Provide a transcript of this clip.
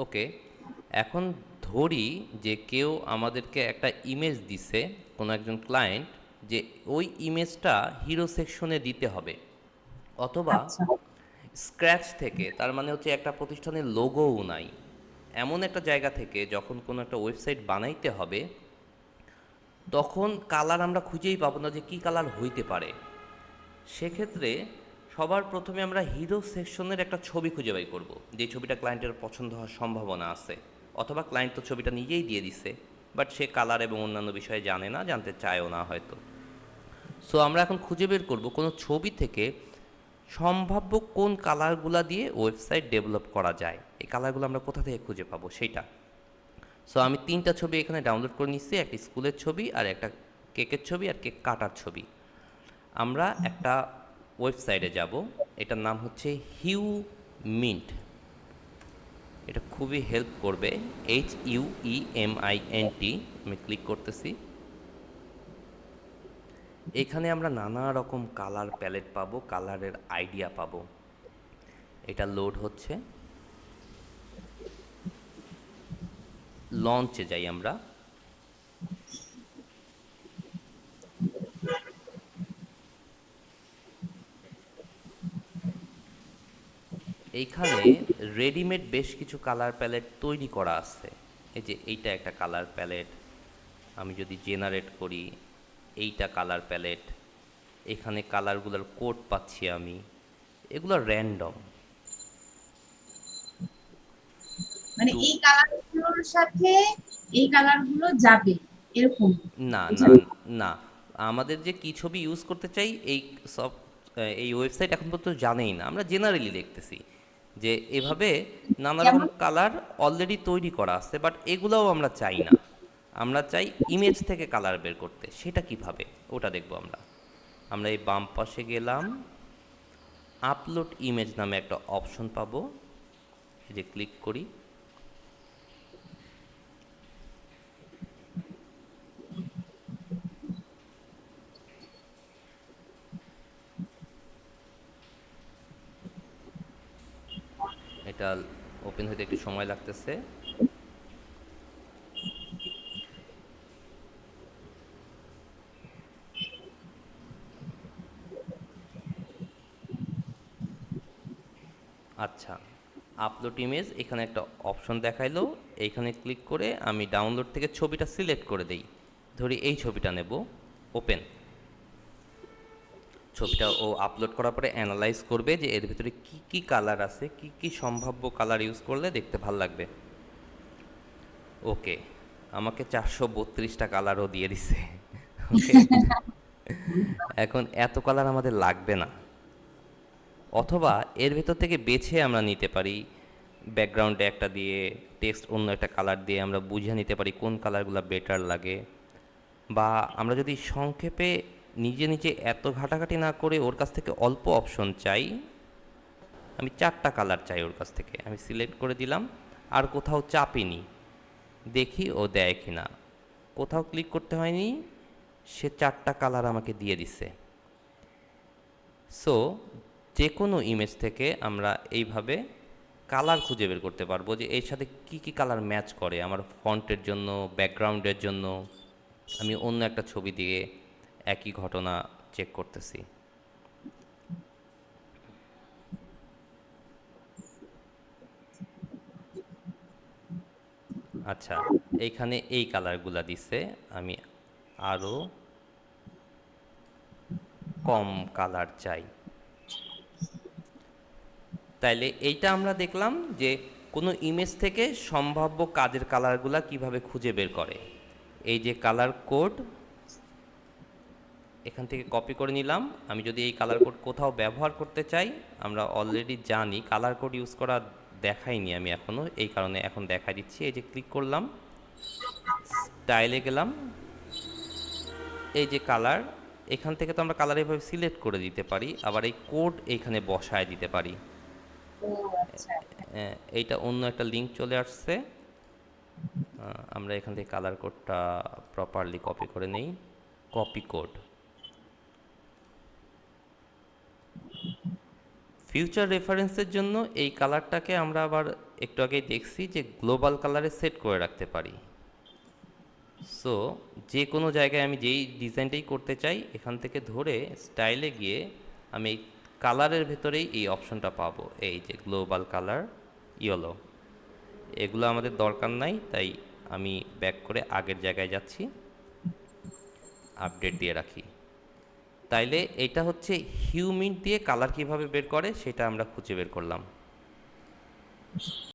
ওকে, এখন ধরি যে কেউ আমাদেরকে একটা ইমেজ দিছে, কোনো একজন ক্লায়েন্ট, যে ওই ইমেজটা হিরো সেকশনে দিতে হবে, অথবা আচ্ছা। স্ক্র্যাচ থেকে, তার মানে হচ্ছে একটা প্রতিষ্ঠানের লোগোও নাই, এমন একটা জায়গা থেকে যখন কোনো একটা ওয়েবসাইট বানাইতে হবে, তখন কালার আমরা খুঁজেই পাবো না যে কী কালার হইতে পারে। সেক্ষেত্রে সবার প্রথমে আমরা হিরো সেকশনের একটা ছবি খুঁজে বাই করব, যে ছবিটা ক্লায়েন্টের পছন্দ হওয়ার সম্ভাবনা আছে, অথবা ক্লায়েন্ট তো ছবিটা নিজেই দিয়ে দিছে, বাট সে কালার এবং অন্যান্য বিষয়ে জানে না, জানতে চায়ও না হয়তো। সো আমরা এখন খুঁজে বের করব কোনো ছবি থেকে সম্ভাব্য কোন কালারগুলা দিয়ে ওয়েবসাইট ডেভেলপ করা যায়, এই কালারগুলো আমরা কোথা থেকে খুঁজে পাবো সেইটা। সো আমি তিনটা ছবি এখানে ডাউনলোড করে নিচ্ছি, একটা স্কুলের ছবি, আর একটা কেকের ছবি, আর কেক কাটার ছবি। আমরা একটা ওয়েবসাইটে যাব, এটার নাম হচ্ছে হিউ মিন্ট। এটা খুবই হেল্প করবে, HUEMINT। আমি ক্লিক করতেছি। এখানে আমরা নানা রকম কালার প্যালেট পাবো, কালারের আইডিয়া পাবো। এটা লোড হচ্ছে, লঞ্চে যাই আমরা। এইখানে রেডিমেড বেশ কিছু কালার প্যালেট তৈরি করা আছে। এই যে এইটা একটা কালার প্যালেট, আমি যদি জেনারেট করি, এইটা কালার প্যালেট, এখানে কালারগুলোর কোড পাচ্ছি আমি, এগুলো র্যান্ডম। মানে টু এই কালারগুলোর সাথে এই কালারগুলো যাবে এরকম না না বোঝানো। না, আমাদের যে কি ছবি ইউজ করতে চাই, এই সব এই ওয়েবসাইট এখন পর্যন্ত জানেই না, আমরা জেনারেলি দেখতেছি যে এভাবে নানা রকম যেমন কালার অলরেডি তৈরি করা আছে, বাট এগুলোও আমরা চাই না। আমরা চাই ইমেজ থেকে কালার বের করতে, সেটা কিভাবে ওটা দেখব আমরা। আমরা এই বাম পাশে গেলাম, আপলোড ইমেজ নামে একটা অপশন পাবো, এই যে ক্লিক করি। এটা ওপেন হতে একটু সময় লাগতেছে। আচ্ছা, আপলোড ইমেজ, এখানে একটা অপশন দেখাইলো, এইখানে ক্লিক করে আমি ডাউনলোড থেকে ছবিটা সিলেক্ট করে দেই। ধরি এই ছবিটা নেব, ওপেন। ছবিটা ও আপলোড করার পরে অ্যানালাইজ করবে যে এর ভিতরে কি কি কালার আছে, কি কি সম্ভাব্য কালার ইউজ করলে দেখতে ভাল লাগবে। ওকে, আমাকে 432টা কালারও দিয়ে দিছে। ওকে, এখন এত কালার আমাদের লাগবে না, অথবা এর ভেতর থেকে বেছে আমরা নিতে পারি, ব্যাকগ্রাউন্ডে একটা দিয়ে, টেক্সট অন্য একটা কালার দিয়ে আমরা বুঝে নিতে পারি কোন কালারগুলো বেটার লাগে। বা আমরা যদি সংক্ষেপে নিজে নিজে এত ঘাটাঘাটি না করে ওর কাছ থেকে অল্প অপশন চাই, আমি 4টা কালার চাই ওর কাছ থেকে, আমি সিলেক্ট করে দিলাম, আর কোথাও চাপিনি, দেখি ও দেয় কি না। কোথাও ক্লিক করতে হয়নি, সে 4টা কালার আমাকে দিয়ে দিছে। সো যে কোনো ইমেজ থেকে আমরা এইভাবে কালার খুঁজে বের করতে পারবো, যে এর সাথে কি কি কালার ম্যাচ করে আমার ফন্টের জন্য, ব্যাকগ্রাউন্ডের জন্য। আমি অন্য একটা ছবি দিয়ে একই ঘটনা চেক করতেছি। আচ্ছা, এইখানে এই কালারগুলা দিছে, আমি আরও কম কালার চাই। তাইলে এইটা আমরা দেখলাম যে কোনো ইমেজ থেকে সম্ভাব্য কাজের কালারগুলা কিভাবে খুঁজে বের করে। এই যে কালার কোড, এখান থেকে কপি করে নিলাম। আমি যদি এই কালার কোড কোথাও ব্যবহার করতে চাই, আমরা অলরেডি জানি কালার কোড ইউজ করা দেখাইনি আমি এখনও, এই কারণে এখন দেখাই দিচ্ছি। এই যে ক্লিক করলাম, স্টাইলে গেলাম, এই যে কালার, এখান থেকে তো আমরা কালার এভাবে সিলেক্ট করে দিতে পারি, আবার এই কোড এইখানে বসায় দিতে পারি। ও আচ্ছা। এইটা অন্য একটা লিঙ্ক চলে আসছে, আমরা এখান থেকে কালার কোডটা প্রপারলি কপি করে নেই। কপি কোড, ফিউচার রেফারেন্সের জন্য এই কালারটাকে আমরা আবার একটু আগেই দেখছি যে গ্লোবাল কালারে সেট করে রাখতে পারি। সো যে কোনো জায়গায় আমি যেই ডিজাইনটাই করতে চাই এখান থেকে ধরে স্টাইলে গিয়ে আমি এই কালারের ভেতরেই এই অপশনটা পাবো, এই যে গ্লোবাল কালার, ইয়েলো। এগুলো আমাদের দরকার নাই, তাই আমি ব্যাক করে আগের জায়গায় যাচ্ছি, আপডেট দিয়ে রাখি। তাইলে এটা হচ্ছে হিউমিড দিয়ে কালার কিভাবে বের করে সেটা আমরা খুঁজে বের করলাম।